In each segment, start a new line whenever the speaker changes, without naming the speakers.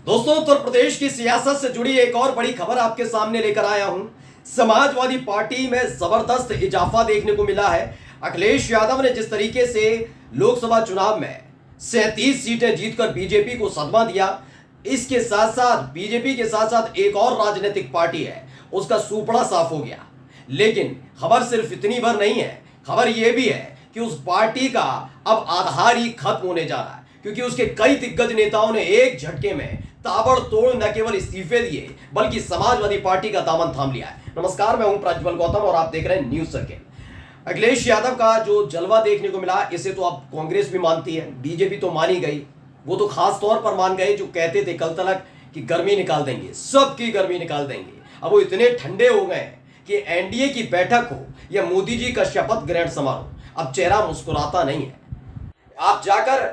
दोस्तों, उत्तर प्रदेश की सियासत से जुड़ी एक और बड़ी खबर आपके सामने लेकर आया हूं। समाजवादी पार्टी में जबरदस्त इजाफा देखने को मिला है। अखिलेश यादव ने जिस तरीके से लोकसभा चुनाव में 37 सीटें जीतकर बीजेपी को सदमा दिया, इसके साथ साथ बीजेपी के साथ साथ एक और राजनीतिक पार्टी है, उसका सूपड़ा साफ हो गया। लेकिन खबर सिर्फ इतनी भर नहीं है, खबर यह भी है कि उस पार्टी का अब आधार ही खत्म होने जा रहा है, क्योंकि उसके कई दिग्गज नेताओं ने एक झटके में ताबड़तोड़ न केवल इस्तीफे दिए बल्कि समाजवादी पार्टी का दामन थाम लिया है। नमस्कार, मैं हूं प्रज्वल गौतम और आप देख रहे हैं न्यूज सर्किल। अखिलेश यादव का जो जलवा देखने को मिला, इसे तो अब कांग्रेस भी मानती है, बीजेपी तो मान ही गई। वो तो खास तौर पर मान गए जो कहते थे कल तक कि गर्मी निकाल देंगे, सबकी गर्मी निकाल देंगे। अब वो इतने ठंडे हो गए कि एनडीए की बैठक हो या मोदी जी का शपथ ग्रहण समारोह, अब चेहरा मुस्कुराता नहीं है। आप जाकर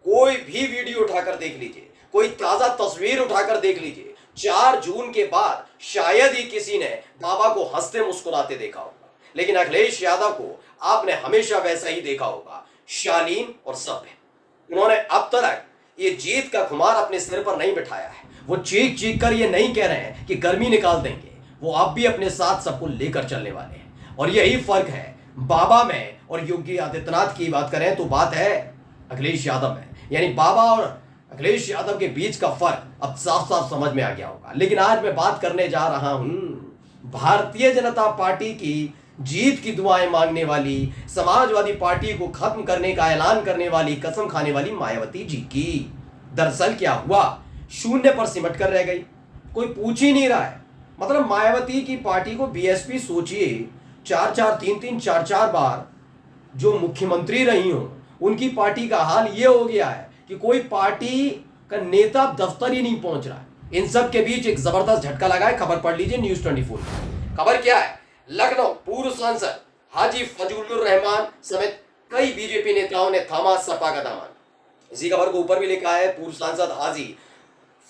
कोई भी वीडियो उठाकर देख लीजिए, कोई ताजा तस्वीर उठाकर देख लीजिए, 4 जून के बाद शायद ही किसी ने बाबा को हंसते मुस्कुराते देखा होगा, लेकिन अखिलेश यादव को आपने हमेशा वैसा ही देखा होगा, शालीन और सभ्य। उन्होंने अब तक ये जीत का खुमार अपने सिर पर नहीं बिठाया है। वो चीख चीख कर ये नहीं कह रहे हैं कि गर्मी निकाल देंगे, वो अब भी अपने साथ सबको लेकर चलने वाले हैं। और यही फर्क है बाबा में और योगी आदित्यनाथ की बात करें तो बात है अखिलेश यादव में। यानी बाबा और अखिलेश यादव के बीच का फर्क अब साफ साफ समझ में आ गया होगा। लेकिन आज मैं बात करने जा रहा हूं भारतीय जनता पार्टी की जीत की दुआएं मांगने वाली, समाजवादी पार्टी को खत्म करने का ऐलान करने वाली, कसम खाने वाली मायावती जी की। दरअसल क्या हुआ, शून्य पर सिमट कर रह गई, कोई पूछ ही नहीं रहा है। मतलब मायावती की पार्टी को बीएसपी, सोचिए 4-4 बार जो मुख्यमंत्री रही हो, उनकी पार्टी का हाल ये हो गया है कि कोई पार्टी का नेता दफ्तर ही नहीं पहुंच रहा है। इन सब के बीच एक जबरदस्त झटका लगा है। खबर पढ़ लीजिए न्यूज 24। खबर क्या है, लखनऊ पूर्व सांसद हाजी फजलुर रहमान समेत कई बीजेपी नेताओं ने थामा सपा का दामन। इसी खबर को ऊपर भी लिखा है, पूर्व सांसद हाजी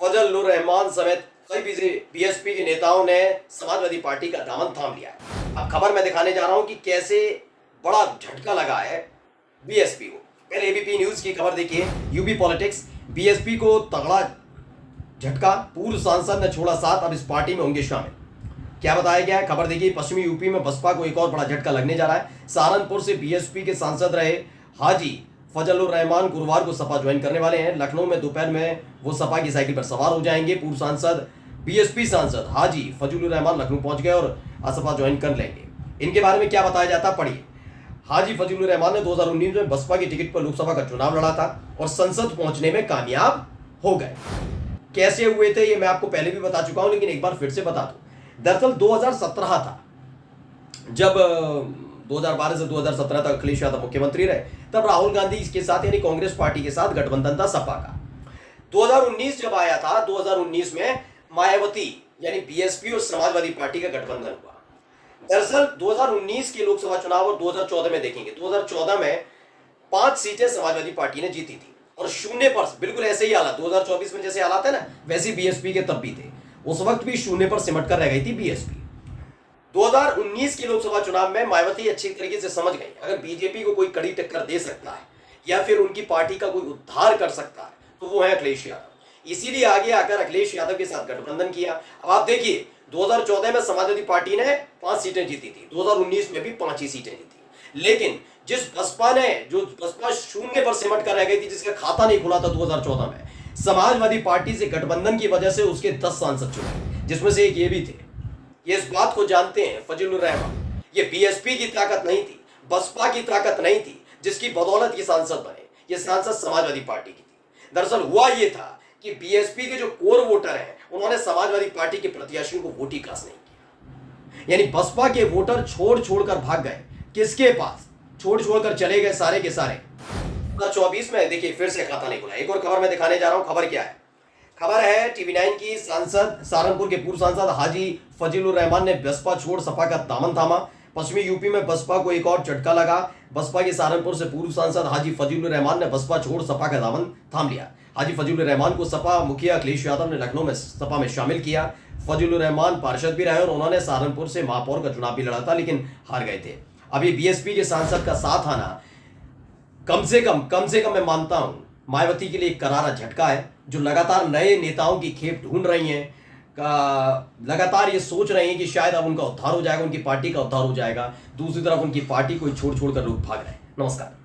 फजलुर रहमान समेत कई बीएसपी के नेताओं ने समाजवादी पार्टी का दामन थाम लिया है। अब खबर मैं दिखाने जा रहा हूं कि कैसे बड़ा झटका लगा है बीएसपी को। पहले एबीपी न्यूज की खबर देखिए, यूपी पॉलिटिक्स, बीएसपी को तगड़ा झटका, पूर्व सांसद ने छोड़ा साथ, अब इस पार्टी में होंगे शामिल। क्या बताया गया है, खबर देखिए। पश्चिमी यूपी में बसपा को एक और बड़ा झटका लगने जा रहा है। सहारनपुर से बीएसपी के सांसद रहे हाजी फजलुर रहमान गुरुवार को सपा ज्वाइन करने वाले हैं। लखनऊ में दोपहर में वो सपा की साइकिल पर सवार हो जाएंगे। पूर्व सांसद बीएसपी सांसद हाजी फजलुर रहमान लखनऊ पहुंच गए और सपा ज्वाइन कर लेंगे। इनके बारे में क्या बताया जाता, पढ़िए। हाजी फजलुर रहमान ने 2019 में बसपा की टिकट पर लोकसभा का चुनाव लड़ा था और संसद पहुंचने में कामयाब हो गए। कैसे हुए थे ये मैं आपको पहले भी बता चुका हूं, लेकिन एक बार फिर से बता दूं। दरअसल 2017 था, जब 2012 से 2017 तक अखिलेश यादव मुख्यमंत्री रहे, तब राहुल गांधी के साथ यानी कांग्रेस पार्टी के साथ गठबंधन था सपा का। 2019 जब आया था, 2019 में मायावती यानी बीएसपी और समाजवादी पार्टी का गठबंधन हुआ। दरअसल 2019 के लोकसभा चुनाव और 2014 में देखेंगे, 2014 में 5 सीटें समाजवादी पार्टी ने जीती थी और शून्य पर, बिल्कुल ऐसे ही हालात 2024 में जैसे हालात है ना, वैसे बीएसपी के तब भी थे। उस वक्त भी शून्य पर सिमट कर रह गई थी बीएसपी। 2019 के लोकसभा चुनाव में मायावती अच्छी तरीके से समझ गई, अगर बीजेपी को कोई कड़ी टक्कर दे सकता है या फिर उनकी पार्टी का कोई उद्धार कर सकता है तो वो है अखिलेश यादव। इसीलिए आगे आकर अखिलेश यादव के साथ गठबंधन किया। अब आप देखिए, 2014 में समाजवादी पार्टी ने 5 सीटें जीती थी, 2019 में भी 5 ही सीटें जीती। लेकिन जिस बसपा शून्य पर सिमट कर रह गई थी, जिसका खाता नहीं खुला था 2014 में, समाजवादी पार्टी से गठबंधन की वजह से उसके 10 सांसद चुने, जिसमें से एक ये भी थे। ये इस बात को जानते हैं फजलुर रहमान, ये बीएसपी की ताकत नहीं थी, बसपा की ताकत नहीं थी जिसकी बदौलत ये सांसद बने, ये सांसद समाजवादी पार्टी की थी। दरअसल हुआ ये था कि बीएसपी के जो कोर वोटर हैं, उन्होंने समाजवादी पार्टी के प्रत्याशियों को वोट ही कास्ट नहीं किया। यानी बसपा के वोटर छोड़ छोड़कर भाग गए, किसके पास, छोड़ छोड़कर चले गए सारे के सारे। 2024 में देखिए फिर से खाता नहीं खुला। एक और खबर मैं दिखाने जा रहा हूं, खबर क्या है, खबर है टीवी9 की। सांसद सहारनपुर के पूर्व सांसद हाजी फजलुर रहमान ने बसपा छोड़ सपा का दामन थामा। पश्चिमी यूपी में बसपा को एक और झटका लगा। बसपा के सहारनपुर से पूर्व सांसद हाजी फजलुर रहमान ने बसपा छोड़ सपा का दामन थाम लिया। हाजी फजलुर रहमान को सपा मुखिया अखिलेश यादव ने लखनऊ में सपा में शामिल किया। फजलुर रहमान पार्षद भी रहे और उन्होंने सहारनपुर से महापौर का चुनाव भी लड़ा था, लेकिन हार गए थे। अभी बीएसपी के सांसद का साथ आना कम से कम मैं मानता हूं मायावती के लिए एक करारा झटका है, जो लगातार नए नेताओं की खेप ढूंढ रही हैं, लगातार ये सोच रहे हैं कि शायद अब उनका उद्धार हो जाएगा, उनकी पार्टी का उद्धार हो जाएगा। दूसरी तरफ उनकी पार्टी को छोड़ छोड़ कर लोग भाग रहे हैं। नमस्कार।